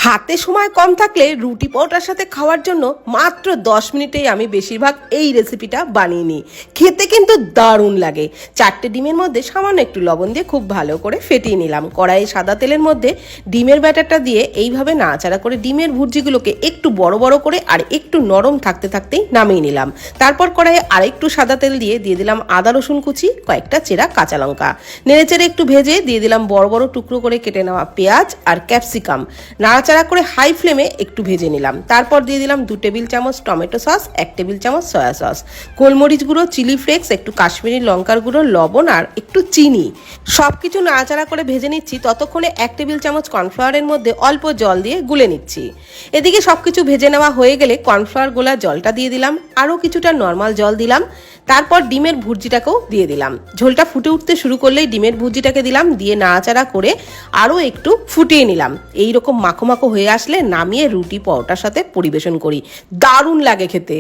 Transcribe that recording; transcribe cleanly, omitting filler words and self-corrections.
হাতে সময় কম থাকলে রুটি পরোটার সাথে খাওয়ার জন্য মাত্র 10 মিনিটেই আমি বেশিরভাগ এই রেসিপিটা বানিয়ে নিই। খেতে কিন্তু দারুণ লাগে। 4টে ডিমের মধ্যে সামান্য একটু লবণ দিয়ে খুব ভালো করে ফেটিয়ে নিলাম। কড়াইয়ে সাদা তেলের মধ্যে ডিমের ব্যাটারটা দিয়ে এইভাবে নাড়াচাড়া করে ডিমের ভুর্জিগুলোকে একটু বড় বড় করে আর একটু নরম থাকতে থাকতেই নামিয়ে নিলাম। তারপর কড়াইয়ে আরেকটু সাদা তেল দিয়ে দিলাম আদা রসুন কুচি, কয়েকটা চেরা কাঁচা লঙ্কা। নেড়েচেড়ে একটু ভেজে দিয়ে দিলাম বড় বড় টুকরো করে কেটে নেওয়া পেঁয়াজ আর ক্যাপসিকাম। নাড়াচাড়া করে হাই ফ্লেমে একটু ভেজে নিলাম। তারপর দিয়ে দিলাম 2 টেবিল চামচ টমেটো সস, 1 টেবিল চামচ সয়া সস, গোলমরিচ গুঁড়ো, চিলি ফ্লেক্স, একটু কাশ্মীরি লঙ্কার গুঁড়ো, লবণ আর একটু চিনি। সবকিছু নাড়াচাড়া করে ভেজে নিচ্ছি। ততক্ষণে 1 টেবিল চামচ কর্নফ্লাওয়ারের মধ্যে অল্প জল দিয়ে গুলে নিচ্ছি। এদিকে সবকিছু ভেজে নেওয়া হয়ে গেলে কর্নফ্লাওয়ার গোলা জলটা দিয়ে দিলাম, আরও কিছুটা নর্মাল জল দিলাম। তারপর ডিমের ভুর্জিটাকেও দিয়ে দিলাম। ঝোলটা ফুটে উঠতে শুরু করলেই ডিমের ভুর্জিটাকে দিলাম, দিয়ে নাড়াচাড়া করে আরও একটু ফুটিয়ে নিলাম। এইরকম মাখো মাখো হয়ে আসলে নামিয়ে রুটি পরোটার সাথে পরিবেশন করি। দারুণ লাগে খেতে।